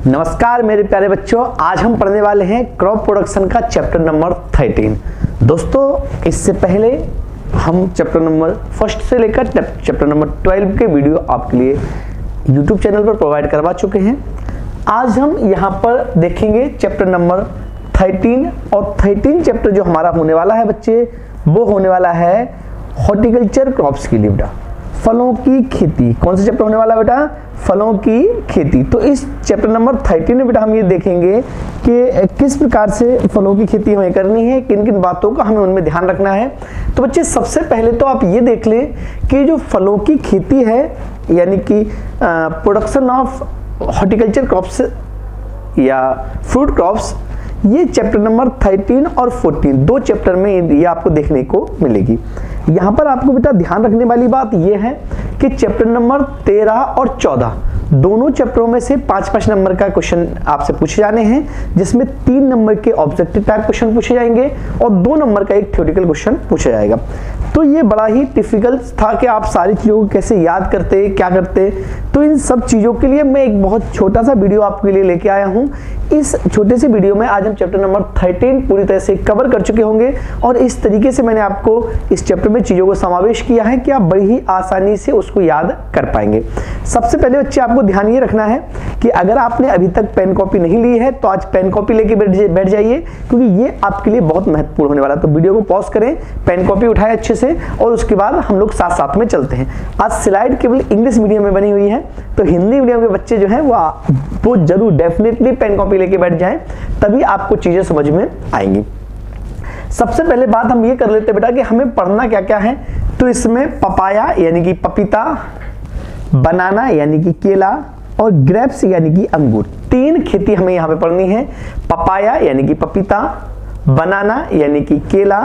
नमस्कार मेरे प्यारे बच्चों, आज हम पढ़ने वाले हैं क्रॉप प्रोडक्शन का चैप्टर नंबर 13। दोस्तों, इससे पहले हम चैप्टर नंबर 1 से लेकर चैप्टर नंबर 12 के वीडियो आपके लिए YouTube चैनल पर प्रोवाइड करवा चुके हैं। आज हम यहाँ पर देखेंगे चैप्टर नंबर 13 और 13 चैप्टर जो हमारा होने वाला है बच्चे, वो होने वाला है हॉर्टिकल्चर क्रॉप्स के लिए बेटा, फलों की खेती। कौन सा चैप्टर होने वाला है बेटा? फलों की खेती। तो इस चैप्टर नंबर 13 में बेटा हम ये देखेंगे कि किस प्रकार से फलों की खेती हमें करनी है, किन किन बातों का हमें उनमें ध्यान रखना है। तो बच्चे सबसे पहले तो आप ये देख लें कि जो फलों की खेती है, यानी कि प्रोडक्शन ऑफ हॉर्टिकल्चर क्रॉप्स या फ्रूट क्रॉप्स, ये चैप्टर नंबर 13 और 14 दो चैप्टर में ये आपको देखने को मिलेगी। यहाँ पर आपको बेटा ध्यान रखने वाली बात यह है कि चैप्टर नंबर 13 और 14 दोनों चैप्टरों में से 5-5 नंबर का क्वेश्चन आपसे पूछे जाने हैं, जिसमें 3 नंबर के ऑब्जेक्टिव टाइप क्वेश्चन पूछे जाएंगे और 2 नंबर का एक थ्योरेटिकल क्वेश्चन पूछा जाएगा। तो ये बड़ा ही डिफिकल्ट था कि आप सारी चीज़ों को कैसे याद करते, क्या करते। तो इन सब चीज़ों के लिए मैं एक बहुत छोटा सा वीडियो आपके लिए लेके आया हूँ। इस छोटे से वीडियो में आज हम चैप्टर नंबर 13 पूरी तरह से कवर कर चुके होंगे और इस तरीके से मैंने आपको इस चैप्टर में चीज़ों को समावेश किया है कि आप बड़ी ही आसानी से उसको याद कर पाएंगे। सबसे पहले बच्चे आपको ध्यान ये रखना है कि अगर आपने अभी तक पेन कॉपी नहीं ली है तो आज पेन कॉपी लेके बैठ जाइए, क्योंकि ये आपके लिए बहुत महत्वपूर्ण होने वाला है। तो वीडियो को पॉज करें, पेन कॉपी उठाएं अच्छे से और उसके बाद हम लोग साथ साथ में चलते हैं। आज स्लाइड केवल इंग्लिश मीडियम में बनी हुई है, तो हिंदी मीडियम के बच्चे जो हैं वो जरूर डेफिनेटली पेन कॉपी लेके बैठ जाएं, तभी आपको चीजें समझ में आएंगी। सबसे पहले बात हम ये कर लेते हैं बेटा कि हमें पढ़ना क्या क्या है। तो इसमें पपाया यानी कि पपीता, बनाना यानी कि केला और ग्रेप्स यानी कि अंगूर, 3 खेती हमें यहाँ पे पढ़नी है। पपाया यानी कि पपीता, बनाना यानी कि केला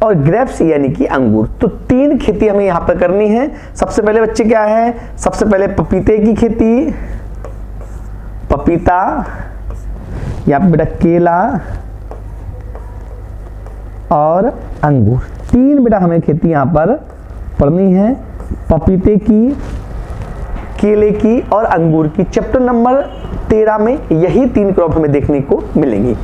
और ग्रेप्स यानी कि अंगूर। तो 3 खेती हमें यहाँ पर करनी है। सबसे पहले बच्चे क्या है, सबसे पहले पपीते की खेती, पपीता, यहाँ पे बेटा केला और अंगूर, 3 बेटा हमें खेती यहाँ पर पढ़नी है। पपीते की, केले की और अंगूर की चैप्टर नंबर 13 में यही 3 क्रॉप हमें देखने को मिलेंगी।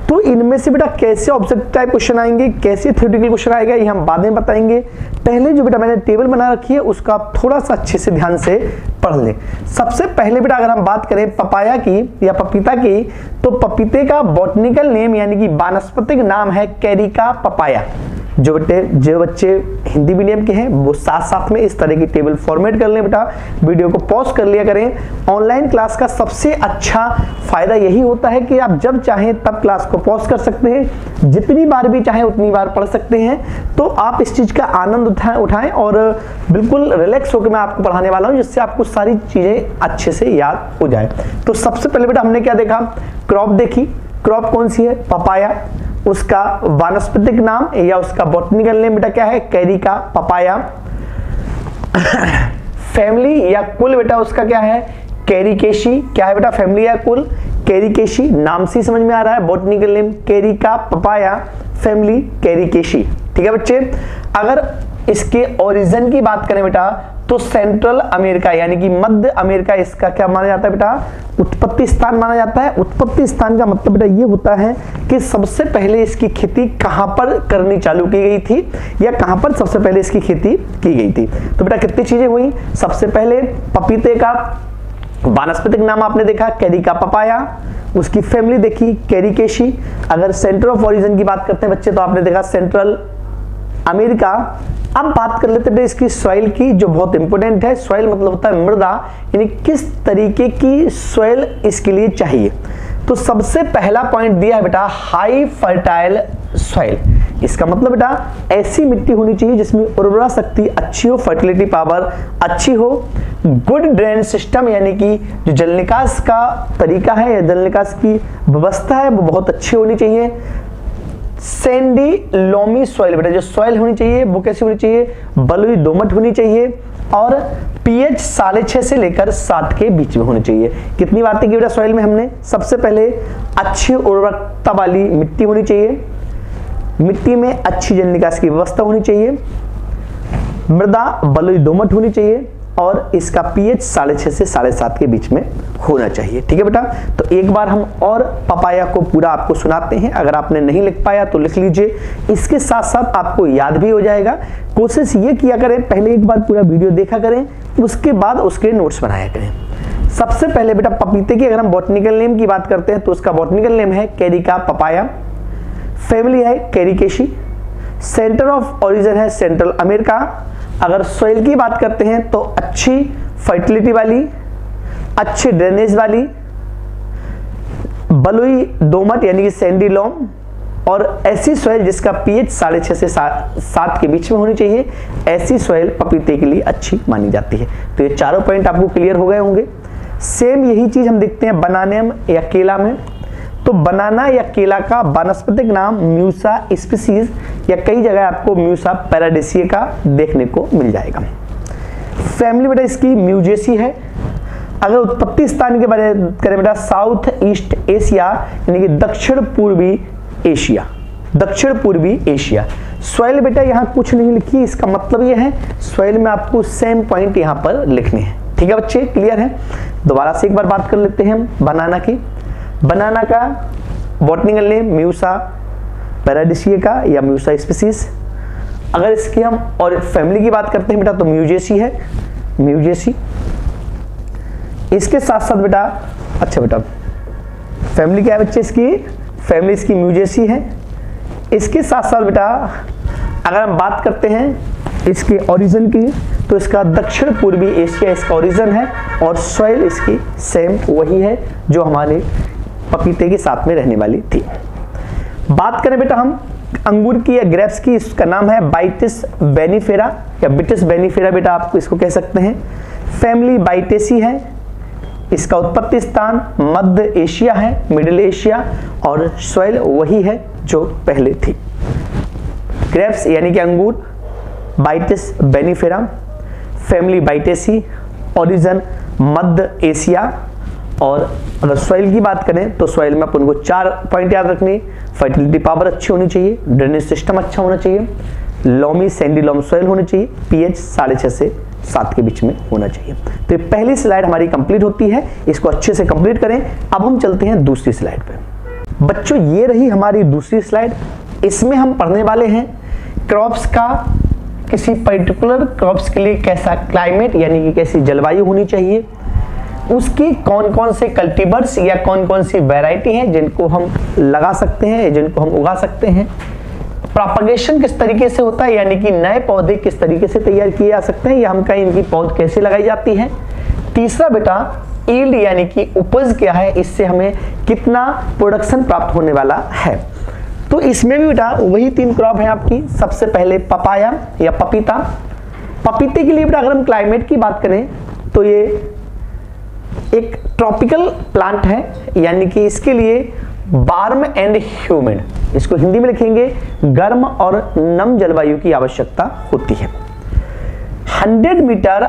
तो इनमें से बेटा कैसे ऑब्जेक्टिव टाइप क्वेश्चन आएंगे, कैसे थ्योरेटिकल क्वेश्चन आएगा, ये हम बाद में बताएंगे। पहले जो बेटा मैंने टेबल बना रखी है उसका आप थोड़ा सा अच्छे से ध्यान से पढ़ लें। सबसे पहले बेटा अगर हम बात करें पपाया की या पपीता की, तो पपीते का बॉटनिकल नेम यानी कि वानस्पतिक नाम है कैरिका पपाया। जो बच्चे हिंदी मीडियम के हैं वो साथ साथ में इस तरह की टेबल फॉर्मेट कर लें बेटा, वीडियो को पॉज कर लिया करें। ऑनलाइन क्लास का सबसे अच्छा फायदा यही होता है कि आप जब चाहें तब क्लास को पॉज कर सकते हैं, जितनी बार भी चाहें उतनी बार पढ़ सकते हैं। तो आप इस चीज का आनंद उठाएं और बिल्कुल रिलैक्स होकर मैं आपको पढ़ाने वाला हूं, जिससे आपको सारी चीजें अच्छे से याद हो जाए। तो सबसे पहले बेटा हमने क्या देखा, क्रॉप देखी। क्रॉप कौन सी है? पपाया। उसका वानस्पतिक नाम या उसका बॉटनिकल नेम बेटा क्या है? Carica papaya. फैमिली या कुल बेटा उसका क्या है? कैरिकेशी। क्या है बेटा? फैमिली या कुल कैरिकेशी। नाम से समझ में आ रहा है, botanical name carica papaya, family caricaceae. ठीक है बच्चे। अगर इसके ओरिजिन की बात करें बेटा तो सेंट्रल अमेरिका यानी कि मध्य अमेरिका इसका क्या माना जाता है बेटा? उत्पत्ति स्थान माना जाता है। उत्पत्ति स्थान का मतलब बेटा ये होता है कि सबसे पहले इसकी खेती कहां पर करनी चालू की गई थी या कहां पर सबसे पहले इसकी खेती की गई थी। तो बेटा कितनी चीजें हुई, सबसे पहले पपीते का वानस्पतिक नाम आपने देखा कैरिका पपाया, उसकी फैमिली देखी कैरिकेशी। अगर सेंटर ऑफ ओरिजिन की बात करते हैं बच्चे तो आपने देखा सेंट्रल अमेरिका। अब बात कर लेते हैं इसकी सॉइल की, जो बहुत इंपॉर्टेंट है। सॉइल मतलब होता है मृदा, यानी किस तरीके की सॉइल इसके लिए चाहिए। तो सबसे पहला पॉइंट दिया है बेटा हाई फर्टाइल सॉइल। इसका मतलब बेटा ऐसी मिट्टी होनी चाहिए जिसमें उर्वरा शक्ति अच्छी हो, फर्टिलिटी पावर अच्छी हो, गुड ड्रेन सिस्टम यानी कि जो जल निकास का तरीका है या जल निकास की व्यवस्था है वो बहुत अच्छी होनी चाहिए। सैंडी लोमी सॉइल बेटा जो सॉइल होनी चाहिए वो कैसी होनी चाहिए? बलुई दोमट होनी चाहिए और पीएच 6.5 से लेकर 7 के बीच में होनी चाहिए। कितनी बातें की बेटा सॉइल में हमने? सबसे पहले अच्छी उर्वरकता वाली मिट्टी होनी चाहिए, मिट्टी में अच्छी जल निकास की व्यवस्था होनी चाहिए, मृदा बलुई दोमट होनी चाहिए और इसका pH 6.5 से 7.5 के बीच में होना चाहिए। ठीक है बेटा, तो एक बार हम और पपाया को पूरा आपको सुनाते हैं, अगर आपने नहीं लिख पाया तो लिख लीजिए, इसके साथ साथ आपको याद भी हो जाएगा। कोशिश ये किया करें, पहले एक बार पूरा वीडियो देखा करें, उसके बाद उसके नोट्स बनाया करें। सबसे पहले बेटा पपीते की अगर हम बॉटनिकल नेम की बात करते हैं तो उसका बॉटनिकल नेम है कैरिका पपाया, फैमिली है कैरिकेशी, सेंटर ऑफ ओरिजिन है सेंट्रल अमेरिका। अगर सॉइल की बात करते हैं तो अच्छी फर्टिलिटी वाली, अच्छी ड्रेनेज वाली, बलुई दोमट यानी कि सैंडी लॉम, और ऐसी सॉइल जिसका pH 6.5 से 7 के बीच में होनी चाहिए, ऐसी सॉइल पपीते के लिए अच्छी मानी जाती है। तो ये चारों पॉइंट आपको क्लियर हो गए होंगे। सेम यही चीज हम देखते हैं बनाना या केला में। तो बनाना या केला का वानस्पतिक नाम म्यूसा स्पीसीज या कई जगह आपको म्यूसा पैराडिसिया का देखने को मिल जाएगा। फैमिली बेटा इसकी म्यूजेसी है। अगर उत्पत्ति स्थान के बारे में करें बेटा साउथ ईस्ट एशिया यानी कि दक्षिण पूर्वी एशिया, दक्षिण पूर्वी एशिया। सॉइल बेटा यहाँ कुछ नहीं लिखी, इसका मतलब ये है सॉइल में आपको सेम पॉइंट यहाँ पर लिखने हैं। ठीक है बच्चे, क्लियर है। दोबारा से एक बार बात कर लेते हैं हम बनाना की। बनाना का बॉटनिकल नेम म्यूसा पैराडिसिया का या म्यूसा स्पीसीज। अगर इसकी हम और फैमिली की बात करते हैं बेटा तो म्यूजेसी है, म्यूजेसी। इसके साथ साथ बेटा अच्छा बेटा फैमिली क्या है बच्चे इसकी, फैमिली इसकी म्यूजेसी है। इसके साथ साथ बेटा अगर हम बात करते हैं इसके ओरिजिन की तो इसका दक्षिण पूर्वी एशिया इसका ओरिजिन है और सॉइल इसकी सेम वही है जो हमारे पपीते के साथ में रहने वाली थी। बात करें बेटा हम अंगूर की या ग्रेप्स की, इसका नाम है बाइटिस बेनिफेरा या बिटिस बेनिफेरा बेटा आप इसको कह सकते हैं। फैमिली बाइटेसी है, इसका उत्पत्ति स्थान मध्य एशिया है, मिडिल एशिया, और सॉइल वही है जो पहले थी। ग्रेप्स यानी कि अंगूर बाइटिस बेनिफेरा, फैमिली बाइटेसी, ओरिजिन मध्य एशिया। और अगर सॉइल की बात करें तो सॉइल में अपन को 4 पॉइंट याद रखने, फर्टिलिटी पावर अच्छी होनी चाहिए, ड्रेनेज सिस्टम अच्छा होना चाहिए, लॉमी सैंडी लॉम सॉइल होनी चाहिए, pH 6.5 से 7 के बीच में होना चाहिए। तो ये पहली स्लाइड हमारी कंप्लीट होती है, इसको अच्छे से कंप्लीट करें। अब हम चलते हैं दूसरी स्लाइड पे। बच्चों ये रही हमारी दूसरी स्लाइड। इसमें हम पढ़ने वाले हैं क्रॉप्स का, किसी पर्टिकुलर क्रॉप्स के लिए कैसा क्लाइमेट यानी कि कैसी जलवायु होनी चाहिए, उसकी कौन कौन से कल्टीवर्स या कौन कौन सी वैरायटी हैं जिनको हम लगा सकते हैं, जिनको हम उगा सकते हैं, प्रोपगेशन किस तरीके से होता है यानी कि नए पौधे किस तरीके से तैयार किए जा सकते हैं या हम कहीं इनकी पौध कैसे लगाई जाती है। तीसरा बेटा यील्ड यानी कि उपज क्या है, इससे हमें कितना प्रोडक्शन प्राप्त होने वाला है। तो इसमें भी बेटा वही 3 क्रॉप है आपकी। सबसे पहले पपाया या पपीता। पपीते के लिए बेटा अगर हम क्लाइमेट की बात करें तो ये एक ट्रॉपिकल प्लांट है यानी कि इसके लिए वार्म एंड ह्यूमिड, इसको हिंदी में लिखेंगे गर्म और नम जलवायु की आवश्यकता होती है। 100 मीटर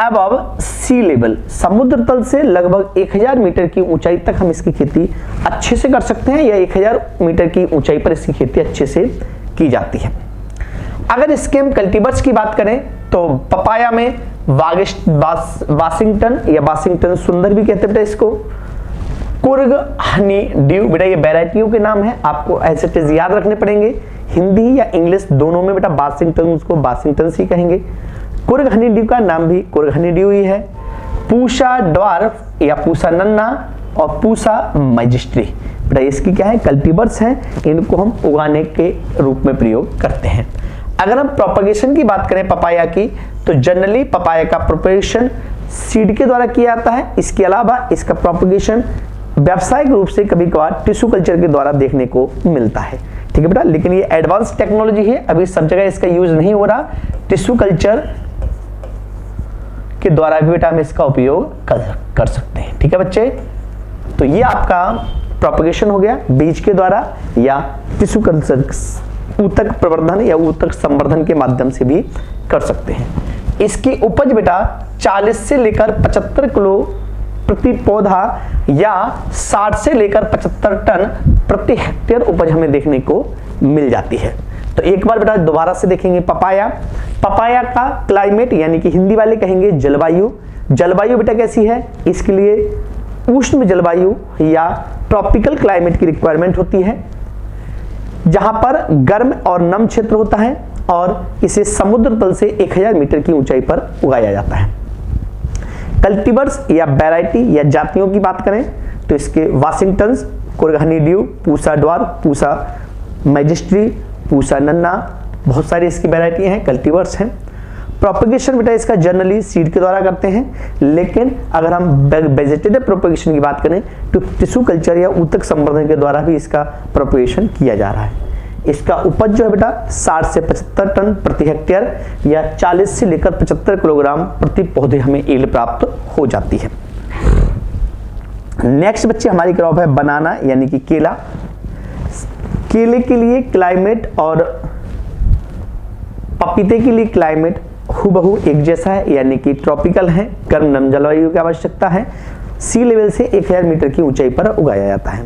अबव सी लेवल, समुद्र तल से लगभग 1000 मीटर की ऊंचाई तक हम इसकी खेती अच्छे से कर सकते हैं या 1000 मीटर की ऊंचाई पर इसकी खेती अच्छे से की जाती है। अगर इसके हम कल्टीवर्स की बात करें तो पपाया में वाशिंगटन या वाशिंगटन सुंदर भी कहते हैं बेटा इसको, कुर्ग हनी ड्यू बेटा ये वैरायटियों के नाम है, आपको ऐसे टेज याद रखने पड़ेंगे। हिंदी या इंग्लिश दोनों में बेटा वाशिंगटन उसको वाशिंगटन ही कहेंगे। कुर्ग हनी ड्यू का नाम भी कुर्ग हनी ड्यू ही है। पूसा ड्वार्फ या पूसा नन्ना और पूसा मैजिस्ट्री बेटा इसकी क्या है कल्टीवर्स हैं, इनको हम उगाने के रूप में प्रयोग करते हैं। अगर हम प्रोपगेशन की बात करें पपाया की तो जनरली पपाया का प्रोपगेशन सीड के द्वारा किया जाता है। इसके अलावा इसका प्रोपगेशन व्यावसायिक रूप से कभी कभार टिश्यू कल्चर के द्वारा देखने को मिलता है। ठीक है बेटा, लेकिन ये एडवांस टेक्नोलॉजी है, अभी सब जगह इसका यूज नहीं हो रहा। टिश्यू कल्चर के द्वारा भी बेटा हम इसका उपयोग कर सकते हैं। ठीक है बच्चे, तो ये आपका प्रोपगेशन हो गया बीज के द्वारा या टिश्यू कल्चर, ऊतक प्रवर्धन या ऊतक संवर्धन के माध्यम से भी कर सकते हैं। इसकी उपज बेटा 40 से लेकर 75 किलो प्रति पौधा या 60 से लेकर 75 टन प्रति हेक्टेयर उपज हमें देखने को मिल जाती है। तो एक बार बेटा दोबारा से देखेंगे पपाया। पपाया का क्लाइमेट यानी कि हिंदी वाले कहेंगे जलवायु। जलवायु बेटा कैसी है, इसके लिए उष्ण जलवायु या ट्रॉपिकल क्लाइमेट की रिक्वायरमेंट होती है, जहां पर गर्म और नम क्षेत्र होता है और इसे समुद्र तल से 1000 मीटर की ऊंचाई पर उगाया जाता है। कल्टीवर्स या वैरायटी या जातियों की बात करें तो इसके वाशिंगटन्स, कुरहनी, पूसा ड्वार्फ, पूसा मैजेस्ट्री, पूसा नन्ना, बहुत सारी इसकी वैरायटियां हैं, कल्टीवर्स हैं। प्रोपेगेशन बेटा इसका जनरली सीड के द्वारा करते हैं, लेकिन अगर हम वेजिटेटिव प्रोपेगेशन की बात करें तो टिश्यू कल्चर या ऊतक संवर्धन के द्वारा भी इसका प्रोपेगेशन किया जा रहा है। इसका उपज जो है बेटा 60 से 75 टन प्रति हेक्टेयर या 40 से लेकर 75 किलोग्राम प्रति पौधे हमें यील्ड प्राप्त हो जाती है। नेक्स्ट बच्चे हमारी क्रॉप है बनाना यानी कि केला। केले के लिए क्लाइमेट और पपीते के लिए क्लाइमेट हूबहू एक जैसा है, यानी कि ट्रॉपिकल है, गर्म नम जलवायु की आवश्यकता है, सी लेवल से 1000 मीटर की ऊंचाई पर उगाया जाता है।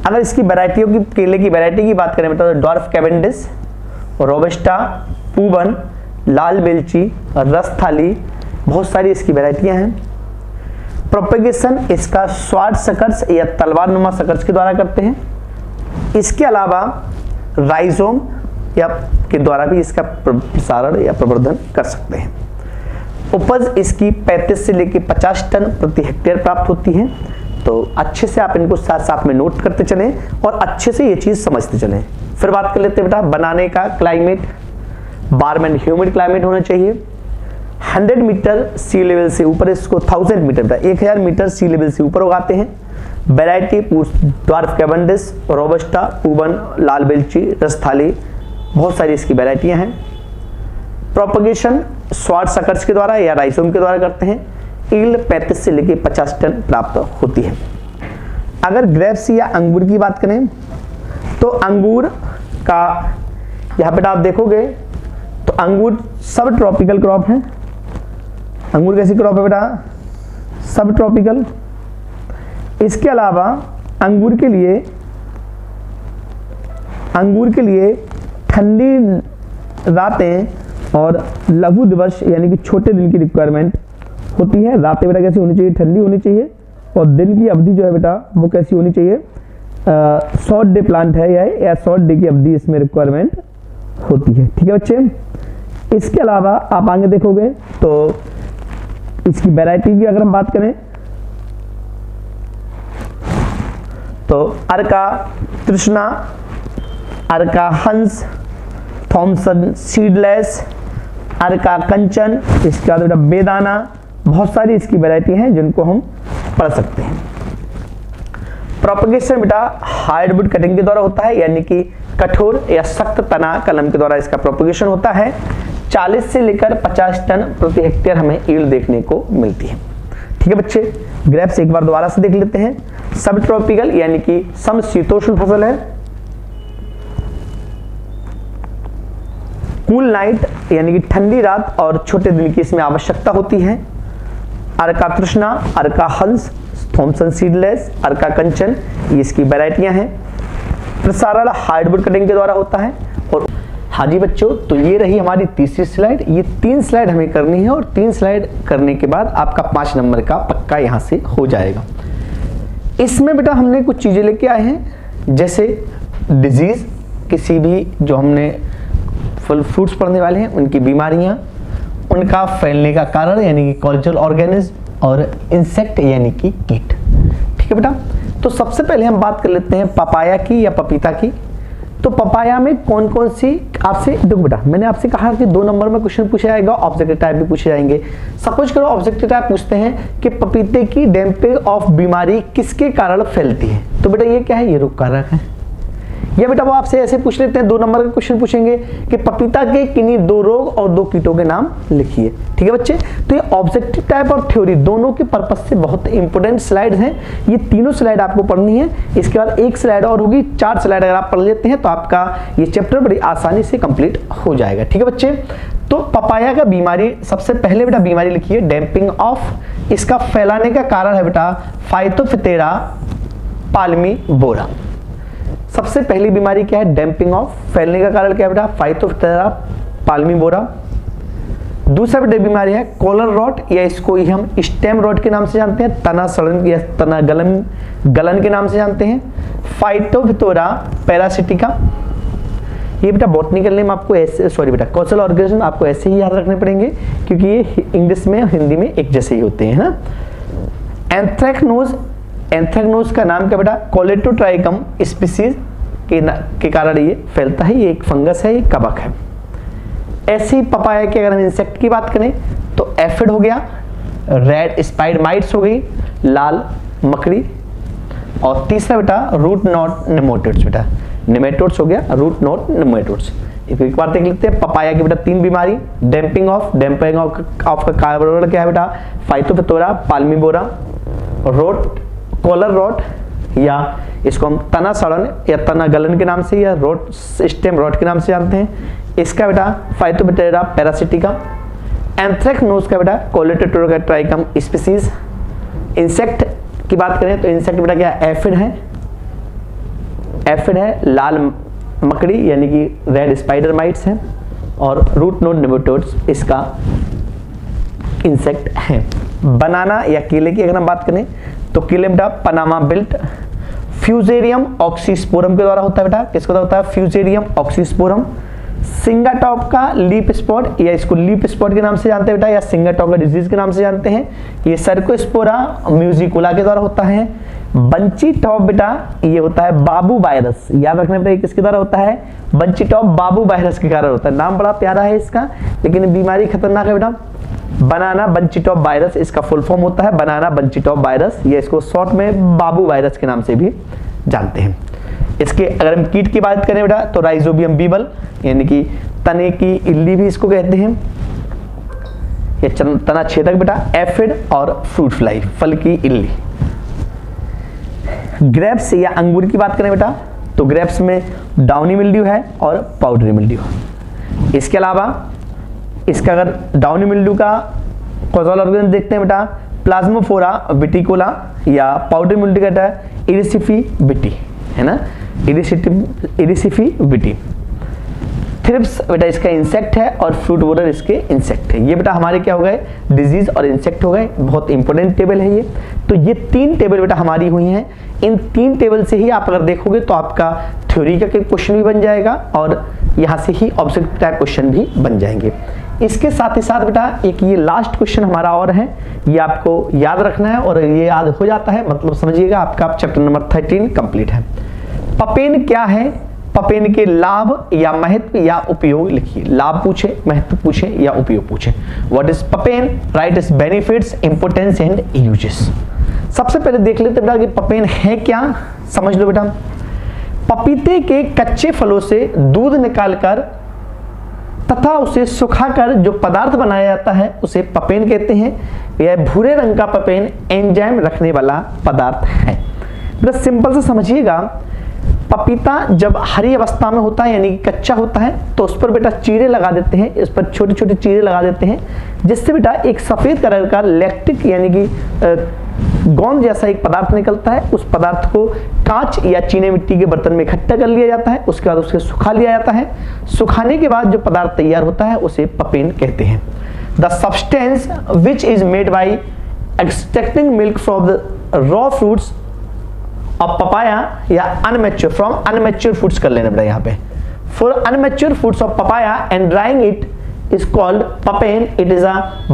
अगर इसकी वैरायटियों की, केले की वैरायटी की बात करें बेटा तो ड्वार्फ कैवेंडिश, रोबस्टा, पूबन, लाल बेलची, रसथाली, बहुत सारी इसकी वैरायटियां हैं। प्रोपेगेशन इसका स्वाड सकर्स या तलवार नुमा सकर्स के द्वारा करते हैं। इसके अलावा राइजोम या के द्वारा भी इसका प्रसारण या प्रवर्धन कर सकते हैं। उपज इसकी 35 से लेकर 50 टन प्रति हेक्टेयर प्राप्त होती है। तो अच्छे से आप इनको साथ साथ में नोट करते चलें और अच्छे से ये चीज समझते चलें। फिर बात कर लेते हैं बेटा बनाने का climate, warm and humid climate होना चाहिए। 100 मीटर सी लेवल से ऊपर, इसको 1000 मीटर बेटा 1000 मीटर सी लेवल से ऊपर उगाते हैं। वैरायटी ड्वार्फ कैवेंडिश, रोबस्टा, पूबन, लाल बेलची, रसथाली, बहुत सारी इसकी वैरायटियां हैं। प्रोपेगेशन स्वाड सकर्स के द्वारा या राइजोम के द्वारा करते हैं। यील्ड 35 से लेकर 50 टन प्राप्त होती है। अगर ग्रेप्स या अंगूर की बात करें तो अंगूर का यहाँ पे आप देखोगे तो अंगूर सब ट्रॉपिकल क्रॉप है। अंगूर कैसी क्रॉप है बेटा, सब ट्रॉपिकल। इसके अलावा अंगूर के लिए ठंडी रातें और लघु दिवस यानी कि छोटे दिन की रिक्वायरमेंट होती है। रातें बेटा कैसी होनी चाहिए, ठंडी होनी चाहिए, और दिन की अवधि जो है बेटा वो कैसी होनी चाहिए, शॉर्ट डे प्लांट है या शॉर्ट डे की अवधि इसमें रिक्वायरमेंट होती है। ठीक है बच्चे। इसके अलावा आप आगे देखोगे तो इसकी वैरायटी की अगर हम बात करें तो अर्का तृष्णा, अर्का हंस, थॉमसन सीडलेस, अर्का कंचन, इसके बाद बेटा बेदाना, बहुत सारी इसकी वैरायटी हैं जिनको हम पढ़ सकते हैं। प्रोपेगेशन बेटा हार्डवुड कटिंग के द्वारा होता है, यानी कि कठोर या सख्त तना कलम के द्वारा इसका प्रोपेगेशन होता है। 40 से लेकर 50 टन प्रति हेक्टेयर हमें यील्ड देखने को मिलती है। ठीक है बच्चे, ग्रेप्स एक बार दोबारा से देख लेते हैं। सब ट्रॉपिकल यानी कि समशीतोष्ण फसल है। कूल नाइट यानी कि ठंडी रात और छोटे दिन की इसमें आवश्यकता होती है। अर्का तृष्णा, अर्का हंस, थॉमसन सीडलेस, अर्का कंचन, ये इसकी वैरायटियां हैं। प्रसारण हार्डवुड कटिंग के द्वारा होता है। और हाँ जी बच्चों, तो ये रही हमारी तीसरी स्लाइड। ये 3 स्लाइड हमें करनी है और 3 स्लाइड करने के बाद आपका 5 नंबर का पक्का यहाँ से हो जाएगा। इसमें बेटा हमने कुछ चीजें लेके आए हैं, जैसे डिजीज, किसी भी जो हमने फल फ्रूट्स पढ़ने वाले हैं उनकी बीमारियां, उनका फैलने का कारण यानी कि कल्चरल ऑर्गेनिज्म, और इंसेक्ट यानी कि कीट। ठीक है बेटा, तो सबसे पहले हम बात कर लेते हैं पपाया की या पपीता की। तो पपाया में कौन कौन सी, आपसे देखो बेटा मैंने आपसे कहा कि 2 नंबर में क्वेश्चन पूछा जाएगा, ऑब्जेक्टिव टाइप भी पूछे जाएंगे। सपोज करो ऑब्जेक्टिव टाइप पूछते हैं कि पपीते की डैम्पिंग ऑफ बीमारी किसके कारण फैलती है, तो बेटा ये क्या है, ये रोग कारक है। या बेटा वो आपसे ऐसे पूछ लेते हैं, 2 नंबर का क्वेश्चन पूछेंगे कि पपीता के किन्हीं 2 रोग और 2 कीटों के नाम लिखिए। ठीक है बच्चे, तो ये ऑब्जेक्टिव टाइप और थ्योरी दोनों के पर्पज से बहुत इंपॉर्टेंट स्लाइड्स हैं। ये तीनों स्लाइड आपको पढ़नी है। इसके बाद एक स्लाइड और होगी, 4 स्लाइड अगर आप पढ़ लेते हैं तो आपका ये चैप्टर बड़ी आसानी से कंप्लीट हो जाएगा। ठीक है बच्चे, तो पपाया का बीमारी, सबसे पहले बेटा बीमारी लिखिए डैम्पिंग ऑफ। इसका फैलाने का कारण है बेटा फाइटोफिथेरा पाल्मी बोरा। सबसे पहली बीमारी क्या है, डैम्पिंग ऑफ, फैलने का कारण क्या है बेटा, फाइटोप्थेरा पाल्मिवोरा। दूसरा बेटा बीमारी है कॉलर रॉट, या इसको ही हम स्टेम रॉट के नाम से जानते हैं, तना सड़न या तना गलन के नाम से जानते हैं, फाइटोप्थेरा पैरासिटिका। ये बेटा बॉटनिकल नेम आपको ऐसे, सॉरी बेटा कॉजल ऑर्गेनिज्म आपको ऐसे ही याद रखने पड़ेंगे क्योंकि ये इंग्लिश में और हिंदी में एक जैसे ही होते हैं ना। एंथ्रेक्नोज, एंथ्रेक्नोज का नाम क्या बेटा, कोलेटोट्राइकम स्पीसीज के कारण ये फैलता है, ये एक फंगस है, ये कवक है। ऐसे ही पपाया की अगर हम इंसेक्ट की बात करें तो एफिड हो गया, रेड स्पाइडर माइट्स हो गई, लाल मकड़ी, और तीसरा बेटा रूट नॉट नेमेटोड्स, बेटा नेमेटोड्स हो गया, रूट नॉट नेमेटोड्स। एक बार देख लेते हैं पपाया की बेटा तीन बीमारी, डैम्पिंग ऑफ का कारण क्या है बेटा, फाइटोप्थेरा पाल्मिवोरा, रोट कॉलर रॉट, या इसको हम तना सड़न या तना गलन के नाम से या रोट स्टेम रॉट के नाम से जानते हैं, इसका बेटा फाइटोप्थेरा पैरासिटिका। एंथ्रेक्नोज का बेटा कोलेटोट्राइकम स्पीसीज। इंसेक्ट की बात करें तो इंसेक्ट बेटा क्या एफिड है, एफिड है, लाल मकड़ी यानी कि रेड स्पाइडर माइट्स है, और रूट नोड नेमेटोड्स इसका इंसेक्ट है। बनाना या केले की अगर हम बात करें तो केले बेटा पनामा बिल्ट, फ्यूजेरियम ऑक्सीस्पोरम के द्वारा होता है बेटा, किसके द्वारा होता है, फ्यूजेरियम ऑक्सीस्पोरम। सिंगाटॉप का लीप स्पॉट, या इसको लीप स्पॉट के नाम से जानते हैं बेटा, या सिंगाटॉप का डिजीज के नाम से जानते हैं, ये सर्कोस्पोरा म्यूजिकुला के द्वारा होता है। बंची टॉप बेटा ये होता है बाबू वायरस, याद रखना बेटा ये किसके द्वारा होता है, बंची टॉप बाबू वायरस के कारण होता है। नाम बड़ा प्यारा है इसका, लेकिन बीमारी खतरनाक है बेटा। बनाना बंची टॉप वायरस इसका फुल फॉर्म होता है, बनाना बंची टॉप वायरस, ये इसको शॉर्ट में बाबू वायरस के नाम से भी जानते हैं। इसके अगर हम कीट की बात करें बेटा तो राइजोबियम बीबल यानी कि तने की इल्ली भी इसको कहते हैं, ये तना छेदक बेटा, एफिड और फ्रूट फ्लाई फल की इल्ली। ग्रेप्स या अंगूर की बात करें बेटा तो ग्रेप्स में डाउनी मिल्ड्यू है और पाउडरी मिल्ड्यू। इसके अलावा इसका अगर डाउनी मिल्ड्यू का कॉजल ऑर्गेनिज्म देखते हैं बेटा, प्लाज्मोफोरा विटिकोला, या पाउडरी मिल्ड्यू कहता है इरिसिफी विटी, है ना, इरिसिफी विटी। थ्रिप्स बेटा इसका इंसेक्ट है और फ्रूट बोरर इसके इंसेक्ट है। ये बेटा हमारे क्या हो गए, डिजीज और इंसेक्ट हो गए, बहुत इंपॉर्टेंट टेबल है ये। तो ये तीन टेबल बेटा हमारी हुई हैं, इन तीन टेबल से ही आप अगर देखोगे तो आपका थ्योरी का क्वेश्चन भी बन जाएगा और यहाँ से ही ऑब्जेक्टिव टाइप क्वेश्चन भी बन जाएंगे। इसके साथ ही साथ बेटा एक ये लास्ट क्वेश्चन हमारा और है, ये आपको याद रखना है, और ये याद हो जाता है मतलब समझिएगा आपका चैप्टर नंबर 13 कंप्लीट है। पपेन क्या है, पपेन के लाभ या महत्व या उपयोग लिखिए, लाभ पूछे, महत्व पूछे या उपयोग पूछे। What is papain, right is benefits, importance and uses. सबसे पहले देख लेते बेटा कि पपेन है क्या, समझ लो बेटा। पपीते के कच्चे फलों से दूध निकालकर तथा उसे सुखाकर जो पदार्थ बनाया जाता है उसे पपेन कहते हैं। यह भूरे रंग का पपेन एंजाइम रखने वाला पदार्थ है। बेटा सिंपल से समझिएगा, पपीता जब हरी अवस्था में होता है यानी कि कच्चा होता है तो उस पर बेटा चीरे लगा देते हैं, इस पर छोटे छोटे चीरे लगा देते हैं, जिससे बेटा एक सफेद कलर का लैक्टिक यानी कि गोंद जैसा एक पदार्थ निकलता है। उस पदार्थ को कांच या चीनी मिट्टी के बर्तन में इकट्ठा कर लिया जाता है, उसके बाद उसे सुखा लिया जाता है। सुखाने के बाद जो पदार्थ तैयार होता है उसे पपेन कहते हैं। The substance which is made by extracting milk from the raw fruits of papaya या अनमेच्योर फ्रॉम अनमेच्योर फ्रूट्स कर लेना बेटा यहाँ पे। For immature fruits of papaya and drawing it is called papain. It is a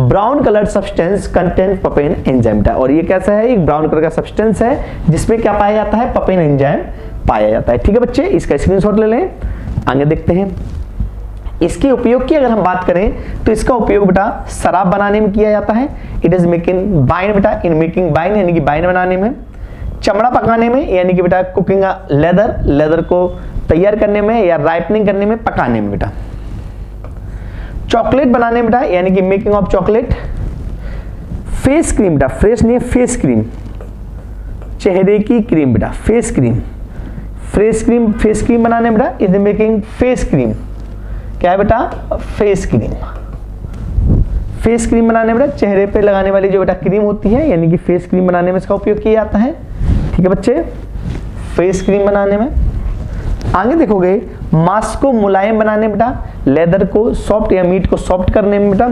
brown colored substance contain papain enzyme। और ये कैसा है, एक ब्राउन कलर का सब्सटेंस है जिसमें क्या पाया जाता है, पपेन एंजाइम पाया जाता है। ठीक है बच्चे, इसका स्क्रीनशॉट ले लें। आगे देखते हैं इसके उपयोग की अगर हम बात करें तो इसका उपयोग बेटा शराब बनाने में किया जाता है। इट इज मेकिंग वाइन बेटा, इन मेकिंग वाइन यानी कि वाइन बनाने में, चमड़ा पकाने में यानी कि बेटा कुकिंग लेदर, लेदर को तैयार करने में या राइपनिंग करने में, पकाने में बेटा, चॉकलेट बनाने में बेटा यानी कि making of chocolate, face cream बेटा, फ्रेश नहीं है फेस क्रीम, चेहरे की क्रीम बेटा, फेस क्रीम, फेस क्रीम बनाने में बेटा इज मेकिंग फेस क्रीम। क्या है बेटा, फेस क्रीम। फेस क्रीम बनाने में बेटा चेहरे पे लगाने वाली जो बेटा क्रीम होती है यानी कि फेस क्रीम बनाने में इसका उपयोग किया जाता है। ठीक है बच्चे, फेस क्रीम बनाने में। आगे देखोगे मांस को मुलायम बनाने में बेटा, लेदर को सॉफ्ट या मीट को सॉफ्ट करने में बेटा,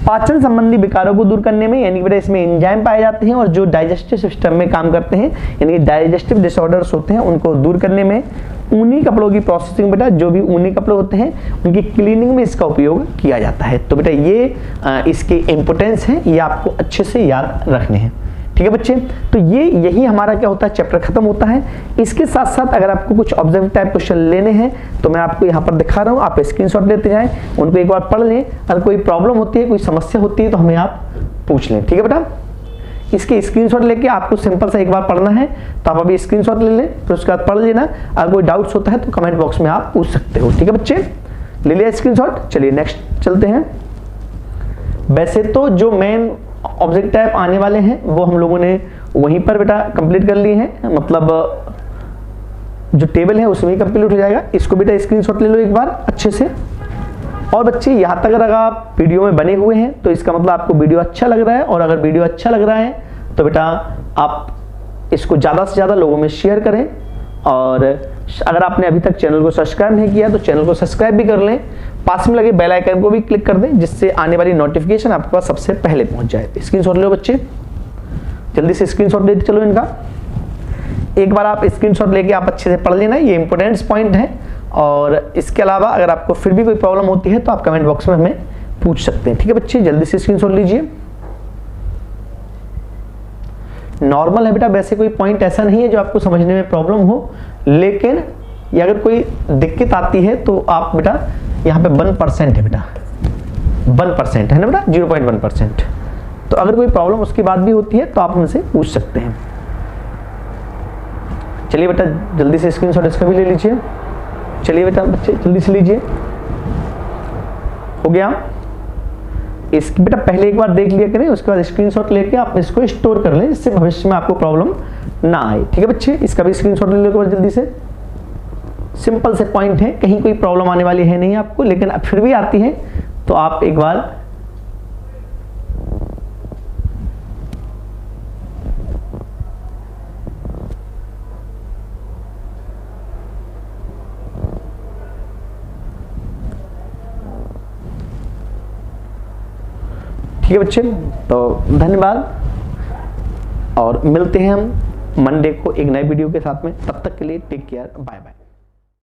पाचन संबंधी विकारों को दूर करने में, यानी कि बेटा इसमें एंजाइम पाए जाते हैं और जो डाइजेस्टिव सिस्टम में काम करते हैं यानी कि डाइजेस्टिव डिसऑर्डर्स होते हैं उनको दूर करने में, ऊनी कपड़ों की प्रोसेसिंग बेटा, जो भी ऊनी कपड़े होते हैं उनकी क्लीनिंग में इसका उपयोग किया जाता है। तो बेटा ये इसके इंपोर्टेंस हैं, ये आपको अच्छे से याद रखने हैं। ठीक है बच्चे, तो ये यही हमारा क्या होता है, चैप्टर खत्म होता है। इसके साथ साथ अगर आपको कुछ ऑब्जेक्टिव टाइप क्वेश्चन लेने हैं तो मैं आपको यहाँ पर दिखा रहा हूँ, आप स्क्रीनशॉट लेते जाएं, उनको एक बार पढ़ लें, अगर कोई प्रॉब्लम होती है, कोई समस्या होती है तो हमें आप पूछ लें। ठीक है बेटा, इसके स्क्रीनशॉट लेके आपको सिंपल सा एक बार पढ़ना है तो आप अभी स्क्रीनशॉट ले लें, फिर उसके बाद पढ़ लेना। अगर कोई डाउट्स होता है तो कमेंट बॉक्स में आप पूछ सकते हो। ठीक है बच्चे, ले लिया स्क्रीनशॉट, चलिए नेक्स्ट चलते हैं। वैसे तो जो मेन ऑब्जेक्ट टाइप आने वाले हैं वो हम लोगों ने वहीं पर बेटा कंप्लीट कर लिए हैं, मतलब जो टेबल है उसमें ही कंप्लीट हो जाएगा। इसको बेटा स्क्रीनशॉट ले लो एक बार अच्छे से। और बच्चे यहाँ तक अगर आप वीडियो में बने हुए हैं तो इसका मतलब आपको वीडियो अच्छा लग रहा है, और अगर वीडियो अच्छा लग रहा है तो बेटा आप इसको ज़्यादा से ज़्यादा लोगों में शेयर करें, और अगर आपने अभी तक चैनल को सब्सक्राइब नहीं किया तो चैनल को सब्सक्राइब भी कर लें, पास में लगे बेल आइकन को भी क्लिक कर दें, जिससे आने वाली नोटिफिकेशन आपके पास सबसे पहले पहुंच जाए। स्क्रीनशॉट लो बच्चे, जल्दी से स्क्रीनशॉट लेते चलो इनका। एक बार आप स्क्रीनशॉट लेके आप अच्छे से पढ़ लेना, ये इंपॉर्टेंट पॉइंट है। और इसके अलावा अगर आपको फिर भी कोई प्रॉब्लम होती है तो आप कमेंट बॉक्स में हमें पूछ सकते हैं। ठीक है बच्चे, जल्दी से स्क्रीनशॉट लीजिए। नॉर्मल है बेटा, वैसे कोई पॉइंट ऐसा नहीं है जो आपको समझने में प्रॉब्लम हो, लेकिन ये अगर कोई दिक्कत आती है तो आप बेटा यहाँ पे 1% है बेटा, 1% है ना बेटा, 0.1%। तो अगर कोई प्रॉब्लम उसके बाद भी होती है तो आप हमसे पूछ सकते हैं। चलिए बेटा जल्दी से स्क्रीनशॉट इसका भी ले लीजिए। चलिए बेटा बच्चे जल्दी से लीजिए, हो गया। इसकी बेटा पहले एक बार देख लिया करें, उसके बाद स्क्रीनशॉट लेके आप इसको स्टोर कर लें, जिससे भविष्य में आपको प्रॉब्लम ना आए। ठीक है बच्चे, इसका भी स्क्रीनशॉट ले लो जल्दी से। सिंपल से पॉइंट है, कहीं कोई प्रॉब्लम आने वाली है नहीं आपको, लेकिन अब फिर भी आती है तो आप एक बार ठीक है बच्चे, तो धन्यवाद, और मिलते हैं हम मंडे को एक नए वीडियो के साथ में। तब तक के लिए टेक केयर, बाय बाय।